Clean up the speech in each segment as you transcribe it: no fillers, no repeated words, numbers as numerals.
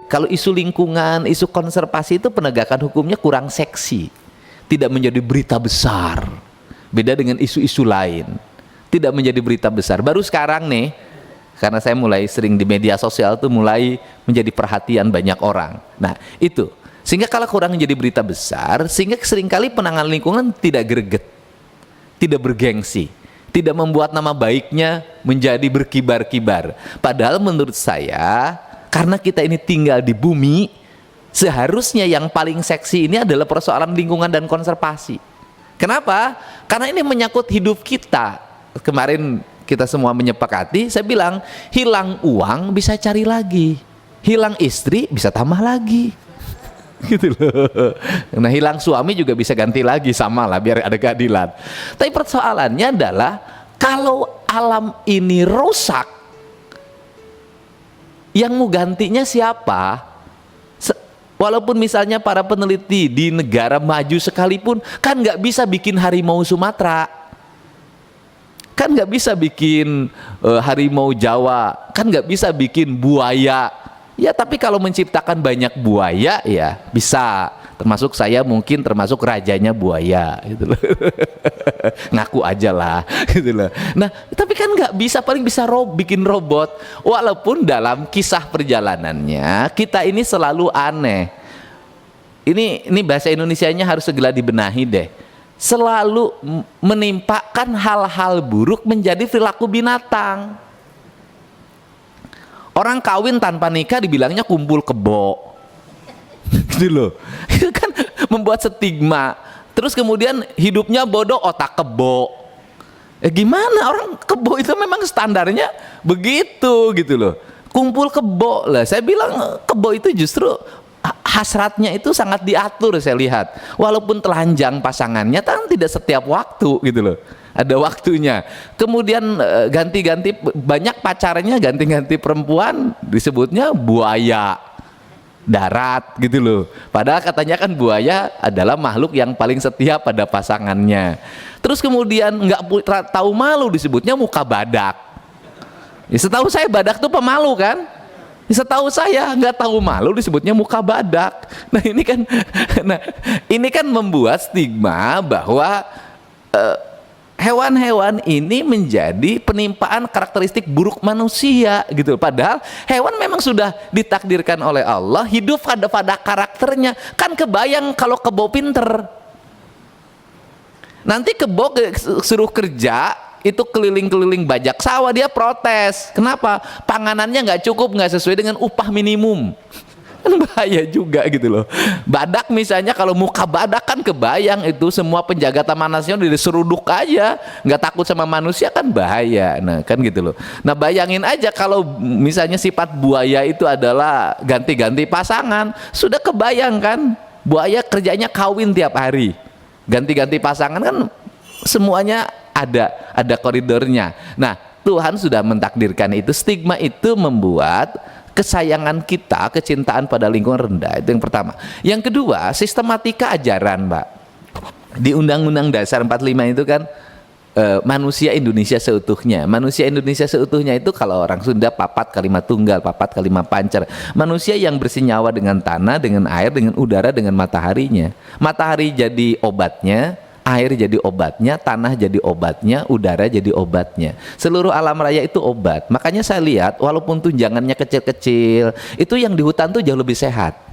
Kalau isu lingkungan, isu konservasi itu penegakan hukumnya kurang seksi, tidak menjadi berita besar. Beda dengan isu-isu lain, tidak menjadi berita besar. Baru sekarang nih, karena saya mulai sering di media sosial tuh mulai menjadi perhatian banyak orang. Nah itu, sehingga kalau kurang menjadi berita besar, sehingga seringkali penanganan lingkungan tidak greget, tidak bergengsi, tidak membuat nama baiknya menjadi berkibar-kibar. Padahal menurut saya, karena kita ini tinggal di bumi, seharusnya yang paling seksi ini adalah persoalan lingkungan dan konservasi. Kenapa? Karena ini menyangkut hidup kita. Kemarin kita semua menyepakati, saya bilang, hilang uang bisa cari lagi, hilang istri bisa tambah lagi. Gitu loh. Nah, hilang suami juga bisa ganti lagi, sama lah, biar ada keadilan. Tapi persoalannya adalah kalau alam ini rusak, yang mau gantinya siapa? Walaupun misalnya para peneliti di negara maju sekalipun, kan nggak bisa bikin harimau Sumatera, kan nggak bisa bikin harimau Jawa, kan nggak bisa bikin buaya. Ya tapi kalau menciptakan banyak buaya ya bisa, termasuk saya mungkin termasuk rajanya buaya gitu loh. Ngaku aja lah gitu loh. Nah tapi kan nggak bisa, paling bisa bikin robot. Walaupun dalam kisah perjalanannya kita ini selalu aneh. Ini bahasa Indonesianya harus segera dibenahi deh. Selalu menimpakan hal-hal buruk menjadi perilaku binatang. Orang kawin tanpa nikah dibilangnya kumpul kebo, gitu loh. Itu kan membuat stigma. Terus kemudian hidupnya bodoh, otak kebo. Gimana, orang kebo itu memang standarnya begitu gitu loh. Kumpul kebo lah. Saya bilang kebo itu justru hasratnya itu sangat diatur, saya lihat. Walaupun telanjang pasangannya, kan tidak setiap waktu gitu loh. Ada waktunya. Kemudian ganti-ganti, banyak pacarnya ganti-ganti perempuan, disebutnya buaya darat gitu loh. Padahal katanya kan buaya adalah makhluk yang paling setia pada pasangannya. Terus kemudian nggak tahu malu, disebutnya muka badak. Ya, setahu saya badak tuh pemalu kan? Ya, setahu saya nggak tahu malu disebutnya muka badak. Nah ini kan membuat stigma bahwa hewan-hewan ini menjadi penimpaan karakteristik buruk manusia gitu. Padahal hewan memang sudah ditakdirkan oleh Allah hidup pada karakternya. Kan kebayang kalau kebo pinter, nanti kebo suruh kerja itu keliling-keliling bajak sawah, dia protes. Kenapa? Panganannya nggak cukup, nggak sesuai dengan upah minimum. Bahaya juga gitu loh. Badak misalnya, kalau muka badak kan kebayang itu semua penjaga taman nasional diseruduk aja, nggak takut sama manusia, kan bahaya. Nah kan gitu loh. Nah bayangin aja kalau misalnya sifat buaya itu adalah ganti-ganti pasangan, sudah kebayang kan, buaya kerjanya kawin tiap hari, ganti-ganti pasangan, kan semuanya ada koridornya. Nah Tuhan sudah mentakdirkan itu. Stigma itu membuat kesayangan kita, kecintaan pada lingkungan rendah. Itu yang pertama. Yang kedua, sistematika ajaran, Mbak. Di Undang-Undang Dasar 45 itu kan manusia Indonesia seutuhnya. Manusia Indonesia seutuhnya itu kalau orang Sunda papat kalimat tunggal, papat kalimat pancer. Manusia yang bersenyawa dengan tanah, dengan air, dengan udara, dengan mataharinya. Matahari jadi obatnya, air jadi obatnya, tanah jadi obatnya, udara jadi obatnya. Seluruh alam raya itu obat. Makanya saya lihat walaupun tunjangannya kecil-kecil, itu yang di hutan tuh jauh lebih sehat.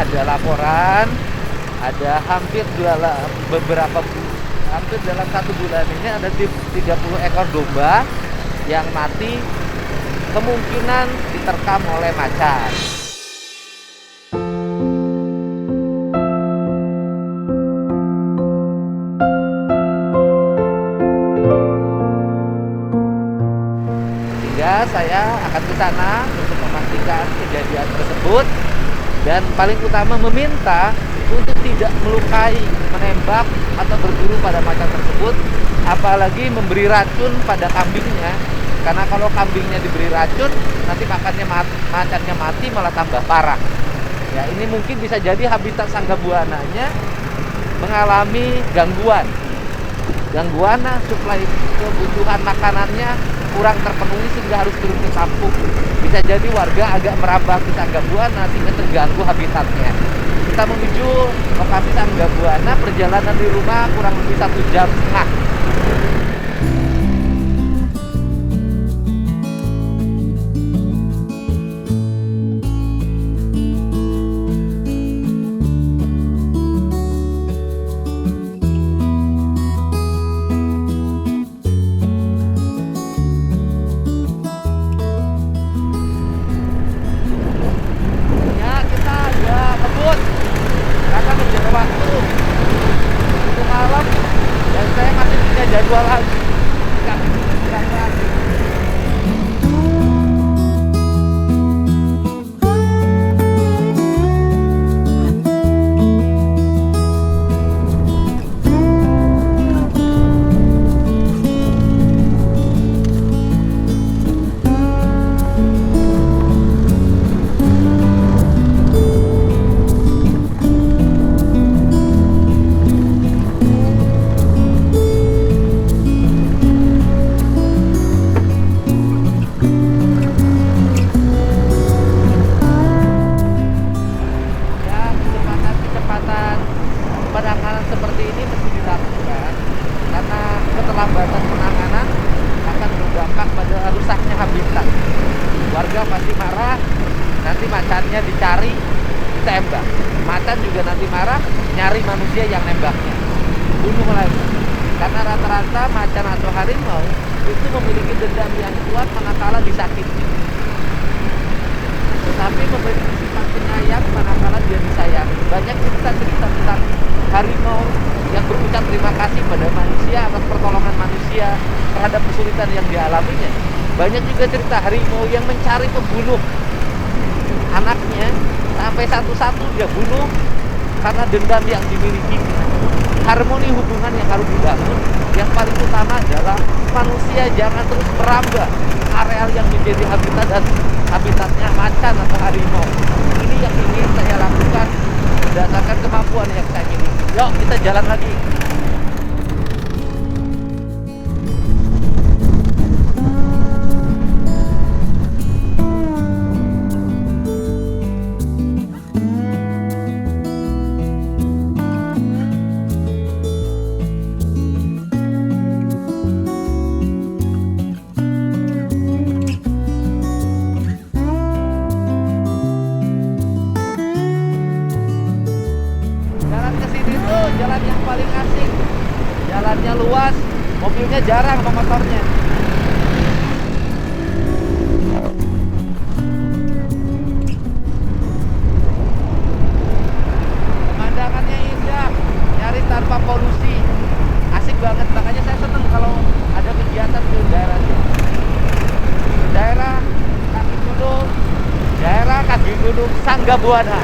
ada laporan, ada hampir dalam 1 bulan ini ada 30 ekor domba yang mati, kemungkinan diterkam oleh macan. Sehingga saya akan ke sana untuk memastikan kejadian tersebut, dan paling utama meminta untuk tidak melukai, menembak, atau berburu pada macan tersebut, apalagi memberi racun pada kambingnya. Karena kalau kambingnya diberi racun, nanti macannya mati malah tambah parah. Ya, ini mungkin bisa jadi habitat Sanggabuananya mengalami gangguan. Nah, suplai kebutuhan makanannya kurang terpenuhi sehingga harus turun ke kampung. Bisa jadi warga agak merambah ke Sanggabuana sehingga terganggu habitatnya. Kita menuju lokasi Sanggabuana, perjalanan di rumah kurang lebih 1,5 jam. Karena menjaga waktu untuk malam, dan saya masih punya jadwal lagi. Kami berangkat. Penanganan seperti ini mesti dilakukan karena keterlambatan penanganan akan berdampak pada rusaknya habitat. Warga pasti marah, nanti macannya dicari, ditembak. Macan juga nanti marah, nyari manusia yang nembaknya, bunuh lagi. Karena rata-rata macan atau harimau itu memiliki dendam yang kuat manakala disakiti, tetapi memiliki sifat penyayang manakala dia disayangi. Banyak cerita-cerita tentang harimau yang berucap terima kasih pada manusia atas pertolongan manusia terhadap kesulitan yang dialaminya. Banyak juga cerita harimau yang mencari pembunuh anaknya, sampai satu-satu dia bunuh karena dendam yang dimiliki. Harmoni hubungan yang harus dibangun, yang paling utama adalah manusia jangan terus merambah areal yang menjadi habitatnya macan atau harimau. Ini yang ingin saya lakukan berdasarkan kemampuan yang saya miliki. Yuk kita jalan lagi. Jalan yang paling asik, jalannya luas, mobilnya jarang sama motornya. Pemandangannya indah, nyaris tanpa polusi, asik banget. Makanya saya seneng kalau ada kegiatan di daerah sini. Daerah kaki gunung Sanggabuana.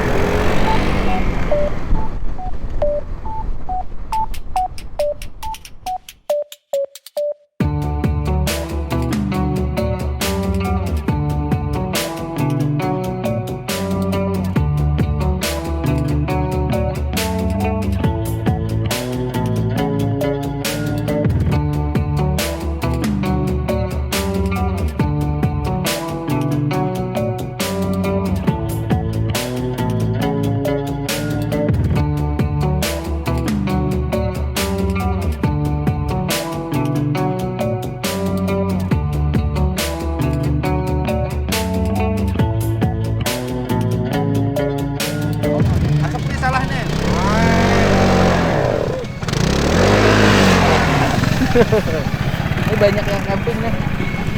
Ini banyak yang camping nih.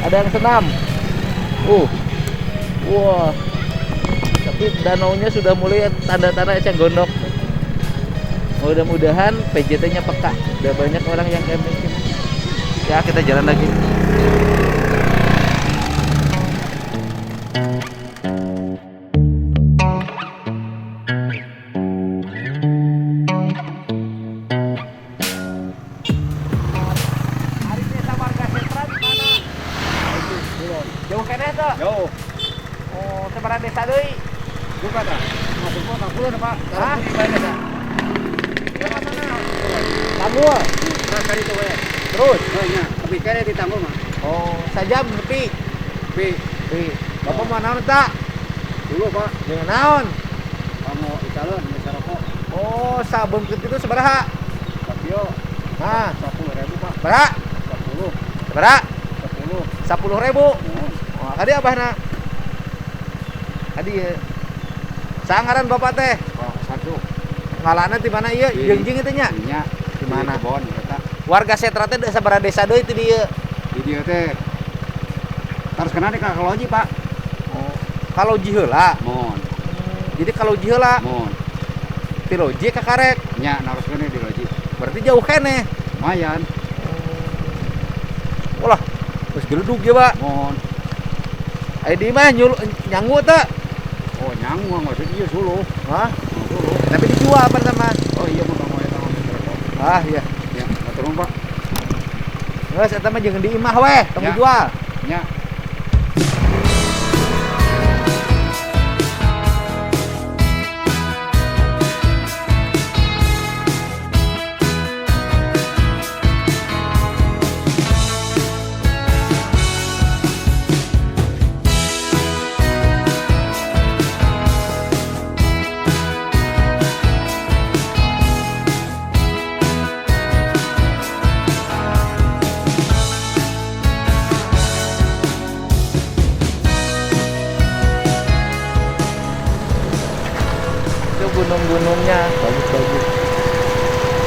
Ada yang senam. Wah. Tapi danaunya sudah mulai tanda-tanda eceng gondok. Mudah-mudahan PJT-nya peka. Udah banyak orang yang camping. Ya, kita jalan lagi. Jauh kene tuh? Jauh. Oh, seberapa desa deui? Buka dah. Masuk kota pulau Pak. Hah? Di mana dah? Ya mana? Tanggul. Nah, kali itu we. Terus? Oh iya, tapi kene di Tanggul mah. Oh, sajam nepi. Pi. Bapak mau naon tak? Dulu Pak. Dengan naon? Kamu ikalon bisa rokok. Oh, sabeungkeut itu sabaraha? Sapio. Nah, 10.000 Pak. sabaraha? 10. Sabaraha? 10. 10.000. Oh. Oh, kadi abahna. Kadi ieu. Sangaran Bapak teh? Pak satu. Ngalana di mana ieu? Jeungjing itu nya? Nya. Di mana? Kebon eta. Warga Setra teh sabaraha desa deui teh dieu? Di dieu teh. Terus kena di Kakaloji Pak. Oh, kalau jiheula. Mon. Jadi kalau jiheula Mon. ti loji ka karek. Nya narus kene di loji. Berarti jauh keneh. Lumayan. Ulah, geus geledug ya, Pak. Mon. Aya di mah nyanggu teh. Oh nyanggu maksud ieu suluh. Hah? Suluh. Tapi dijual pertama. Oh iya mau kamu eta mah rokok. Ah, iya. Ya, atur Pak. Geus eta mah jeung di imah we, tong Ya. dijual. Nya. Itu gunung-gunungnya bagus-bagus.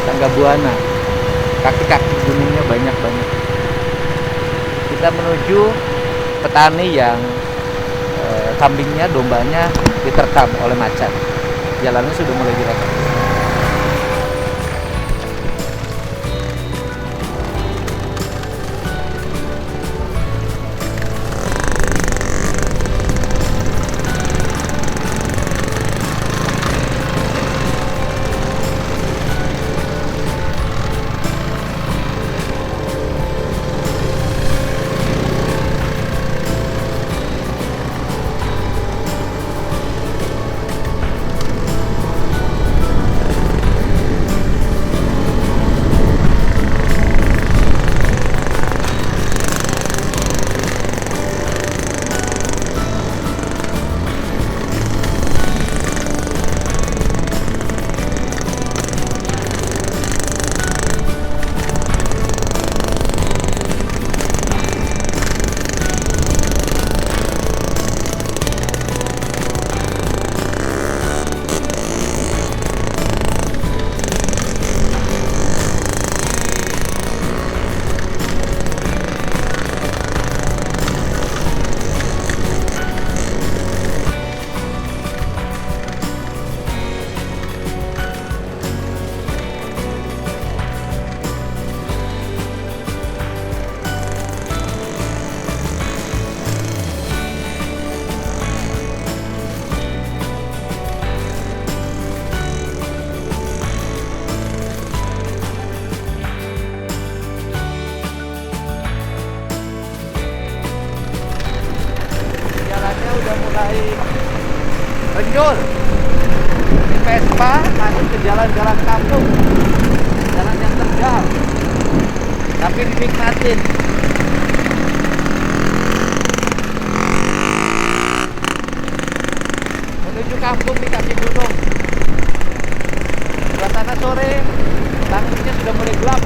Tangga Buana. Kaki-kaki gunungnya banyak-banyak. Kita menuju petani yang kambingnya, dombanya diterkam oleh macan. Jalannya sudah mulai direkam. Udah mulai renjol. Ini Vespa masuk ke jalan-jalan kampung, jalan yang terjal, tapi dinikmatin. Menuju kampung di kaki gunung. Suasana sore, langitnya sudah mulai gelap.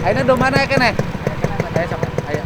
Ayo do mana ya kene? Ayo sok. Ayo.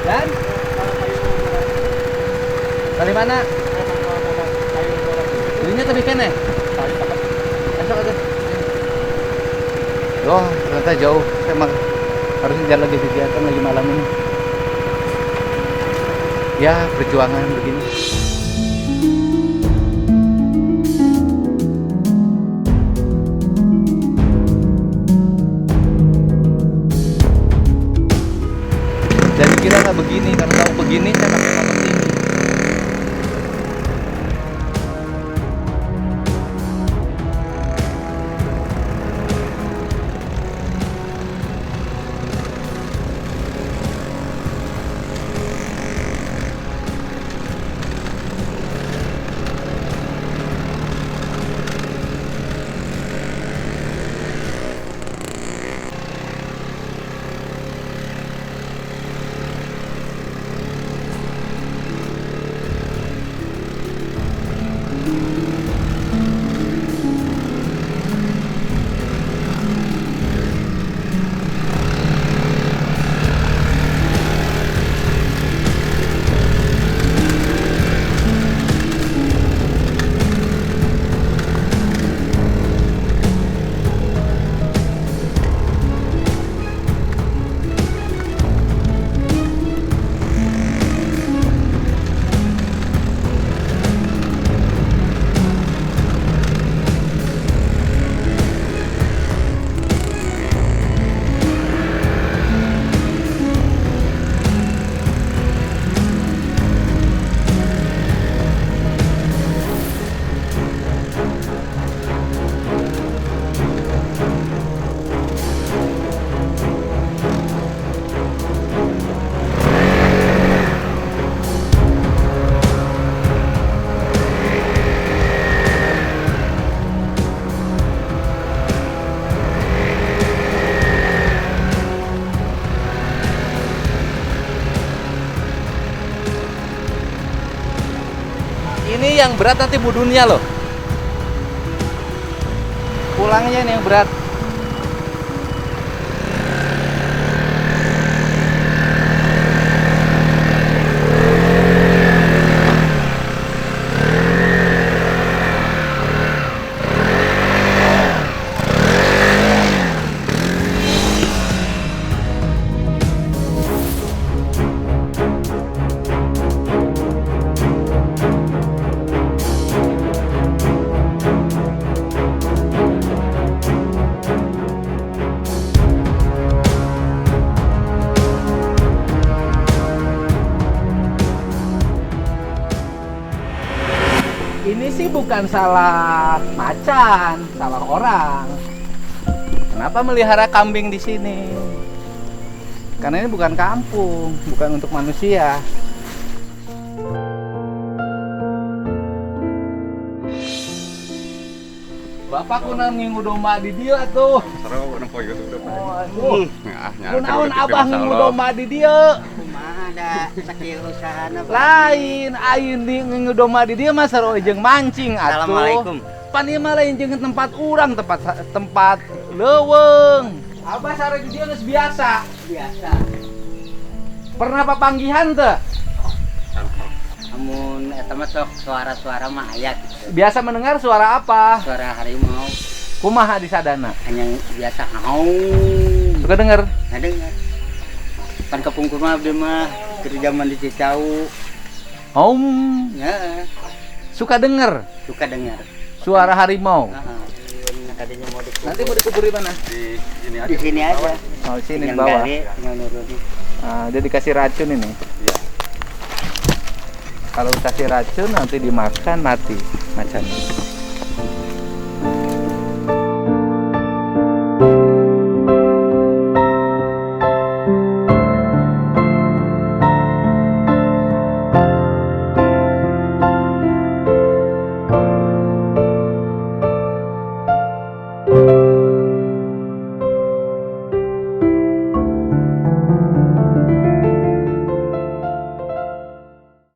Dan dari mana? Ininya tapi kene. Esok aja. Oh, ternyata jauh. Emang harusnya jalan lagi kegiatan lagi malam ini. Ya, perjuangan begini. Dan kira nggak begini, kalau tahu begini saya pakai motor tinggi. Ini yang berat nanti budunnya loh. Pulangnya ini yang berat. Ini sih bukan salah macan, salah orang. Kenapa melihara kambing di sini? Karena ini bukan kampung, bukan untuk manusia. Bapak kunaon ngingu domba di dia tuh. Seru nang poyo udah. Oh, kunaon abah ngingu domba di dia. Kumaha da sakieu usahana Lain, ayeun di ngingu domba di dia mah sarua jeung mancing atuh. Assalamualaikum. Pan ieu mah lain jeung tempat urang, tempat leuweung. Abah sare di dia geus biasa. Biasa. Pernah papanggihan teu? Amun eta mah sok suara-suara mah aya gitu. Biasa mendengar suara apa? Suara harimau Kumaha di sadana? hanya biasa au. Suka denger? Ngadengar. Pan kapungkur mah abdi mah keur zaman di Cicau. Om, Ya, suka denger suka dengar. suara harimau. Heeh. Tadinya mau dikubur. Nanti mau dikubur di mana? Di sini aja. Oh, sini di Tinggal bawah. gali, tinggal nurunin. Ah, dia dikasih racun ini. Kalau kasih racun nanti dimakan mati macannya.